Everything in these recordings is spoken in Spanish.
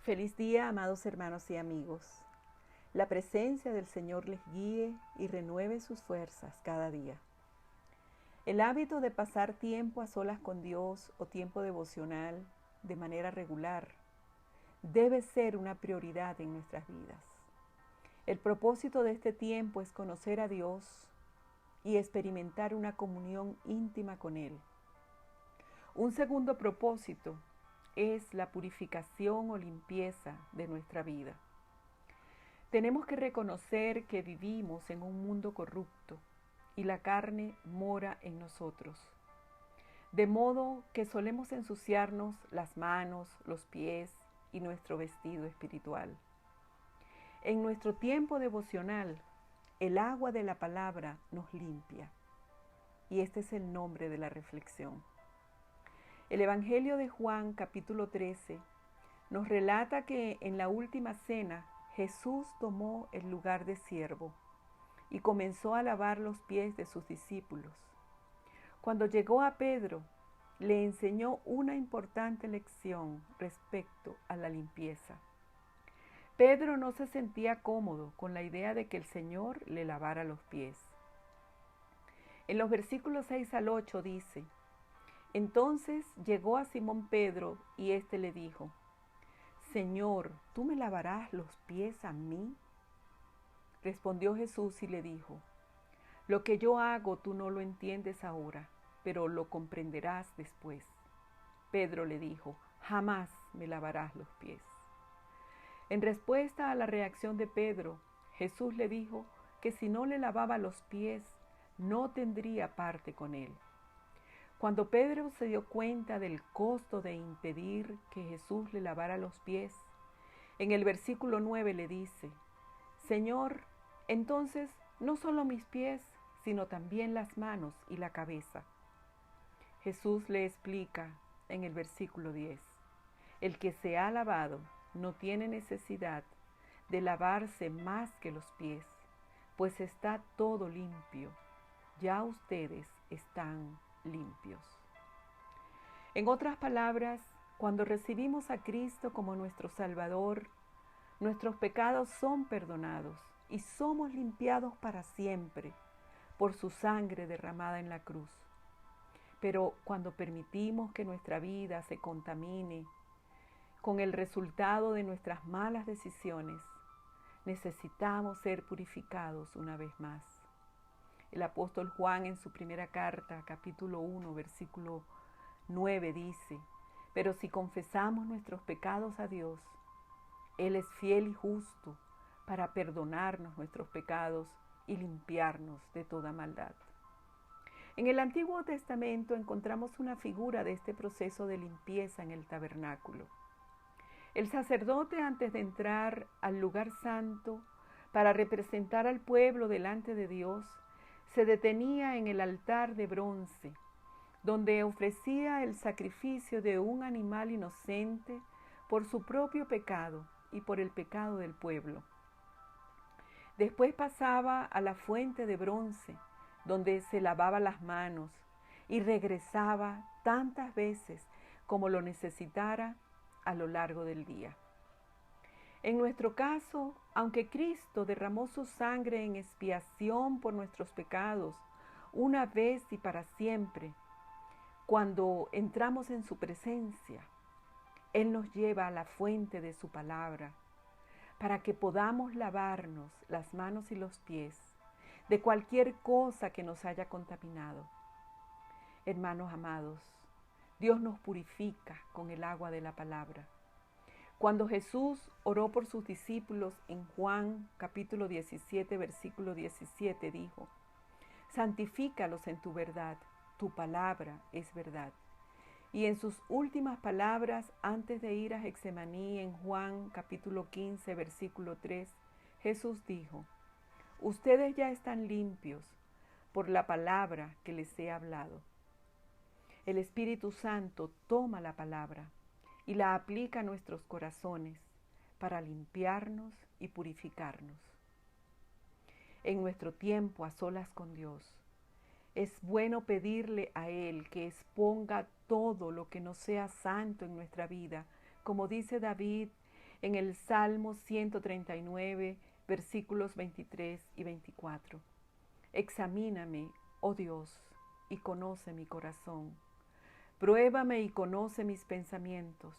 Feliz día, amados hermanos y amigos. La presencia del Señor les guíe y renueve sus fuerzas cada día. El hábito de pasar tiempo a solas con Dios o tiempo devocional de manera regular debe ser una prioridad en nuestras vidas. El propósito de este tiempo es conocer a Dios y experimentar una comunión íntima con Él. Un segundo propósito es la purificación o limpieza de nuestra vida. Tenemos que reconocer que vivimos en un mundo corrupto y la carne mora en nosotros. De modo que solemos ensuciarnos las manos, los pies y nuestro vestido espiritual. En nuestro tiempo devocional, el agua de la palabra nos limpia. Y este es el nombre de la reflexión. El Evangelio de Juan, capítulo 13, nos relata que en la última cena Jesús tomó el lugar de siervo y comenzó a lavar los pies de sus discípulos. Cuando llegó a Pedro, le enseñó una importante lección respecto a la limpieza. Pedro no se sentía cómodo con la idea de que el Señor le lavara los pies. En los versículos 6 al 8 dice: Entonces llegó a Simón Pedro y éste le dijo: Señor, ¿tú me lavarás los pies a mí? Respondió Jesús y le dijo: Lo que yo hago tú no lo entiendes ahora, pero lo comprenderás después. Pedro le dijo: Jamás me lavarás los pies. En respuesta a la reacción de Pedro, Jesús le dijo que si no le lavaba los pies, no tendría parte con él. Cuando Pedro se dio cuenta del costo de impedir que Jesús le lavara los pies, en el versículo 9 le dice: Señor, entonces no solo mis pies, sino también las manos y la cabeza. Jesús le explica en el versículo 10: El que se ha lavado no tiene necesidad de lavarse más que los pies, pues está todo limpio. Ya ustedes están limpios. En otras palabras, cuando recibimos a Cristo como nuestro Salvador, nuestros pecados son perdonados y somos limpiados para siempre por su sangre derramada en la cruz. Pero cuando permitimos que nuestra vida se contamine con el resultado de nuestras malas decisiones, necesitamos ser purificados una vez más. El apóstol Juan en su primera carta, capítulo 1, versículo 9 dice: Pero si confesamos nuestros pecados a Dios, Él es fiel y justo para perdonarnos nuestros pecados y limpiarnos de toda maldad. En el Antiguo Testamento encontramos una figura de este proceso de limpieza en el tabernáculo. El sacerdote, antes de entrar al lugar santo para representar al pueblo delante de Dios, se detenía en el altar de bronce, donde ofrecía el sacrificio de un animal inocente por su propio pecado y por el pecado del pueblo. Después pasaba a la fuente de bronce, donde se lavaba las manos y regresaba tantas veces como lo necesitara a lo largo del día. En nuestro caso, aunque Cristo derramó su sangre en expiación por nuestros pecados una vez y para siempre, cuando entramos en su presencia, Él nos lleva a la fuente de su palabra para que podamos lavarnos las manos y los pies de cualquier cosa que nos haya contaminado. Hermanos amados, Dios nos purifica con el agua de la palabra. Cuando Jesús oró por sus discípulos en Juan capítulo 17, versículo 17, dijo: Santifícalos en tu verdad, tu palabra es verdad. Y en sus últimas palabras, antes de ir a Getsemaní, en Juan capítulo 15, versículo 3, Jesús dijo: Ustedes ya están limpios por la palabra que les he hablado. El Espíritu Santo toma la palabra y la aplica a nuestros corazones para limpiarnos y purificarnos. En nuestro tiempo a solas con Dios, es bueno pedirle a Él que exponga todo lo que no sea santo en nuestra vida, como dice David en el Salmo 139, versículos 23 y 24. Examíname, oh Dios, y conoce mi corazón. Pruébame y conoce mis pensamientos,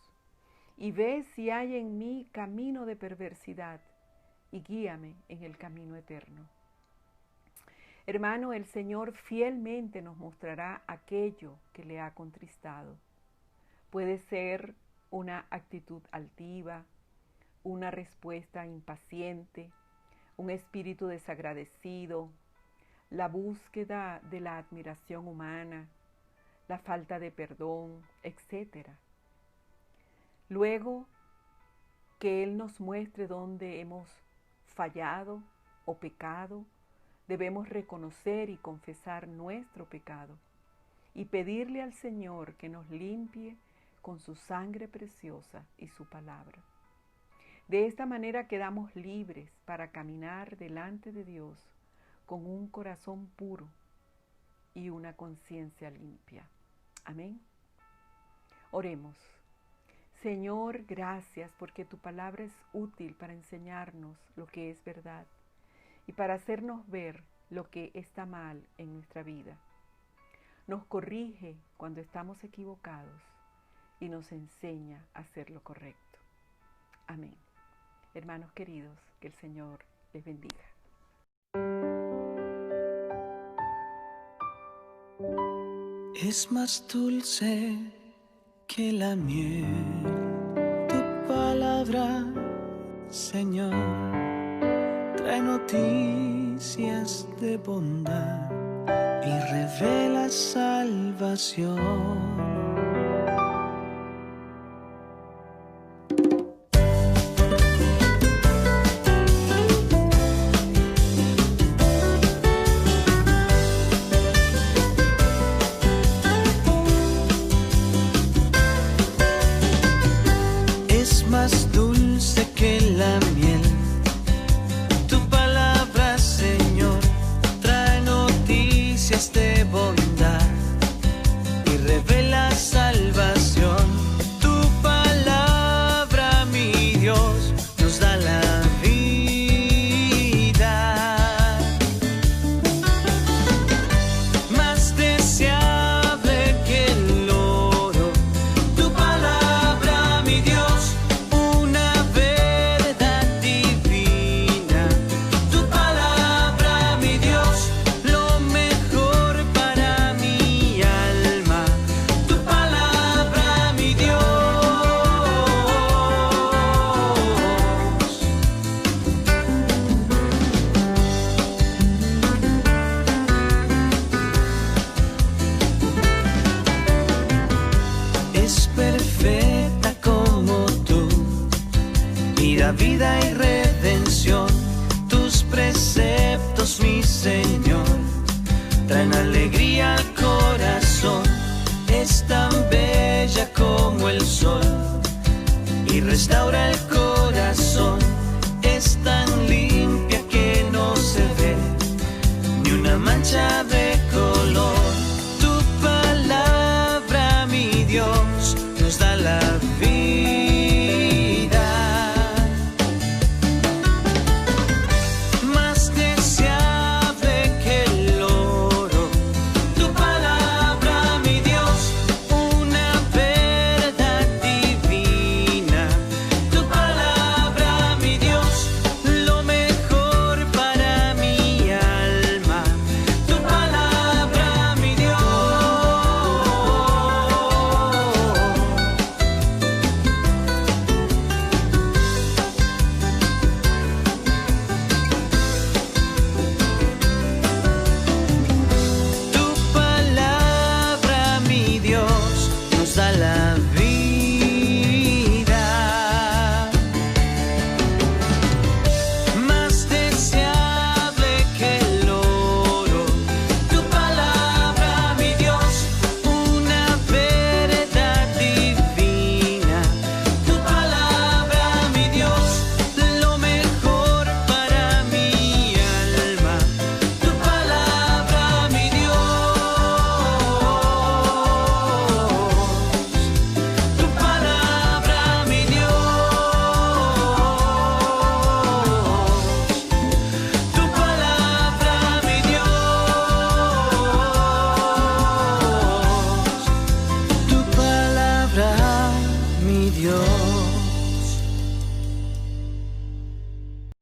y ve si hay en mí camino de perversidad, y guíame en el camino eterno. Hermano, el Señor fielmente nos mostrará aquello que le ha contristado. Puede ser una actitud altiva, una respuesta impaciente, un espíritu desagradecido, la búsqueda de la admiración humana, la falta de perdón, etc. Luego que Él nos muestre dónde hemos fallado o pecado, debemos reconocer y confesar nuestro pecado y pedirle al Señor que nos limpie con su sangre preciosa y su palabra. De esta manera quedamos libres para caminar delante de Dios con un corazón puro y una conciencia limpia. Amén. Oremos. Señor, gracias porque tu palabra es útil para enseñarnos lo que es verdad y para hacernos ver lo que está mal en nuestra vida. Nos corrige cuando estamos equivocados y nos enseña a hacer lo correcto. Amén. Hermanos queridos, que el Señor les bendiga. Es más dulce que la miel, tu palabra, Señor, trae noticias de bondad y revela salvación. Más dulce que la miel, tu palabra, Señor, trae noticias de bondad y revela salvación. Tu palabra, mi Dios, nos da la vida, más deseable que el oro. Tu palabra, mi Dios, perfecta como tú, y da vida y redención. Tus preceptos, mi Señor, traen alegría al corazón. Es tan bella como el sol y restaura el corazón. Es tan limpia que no se ve ni una mancha de color. Tu palabra, mi Dios, nos da la vida, más deseable que el oro. Tu palabra, mi Dios, una verdad divina. Tu palabra, mi Dios, lo mejor para mi alma. Tu palabra, mi Dios.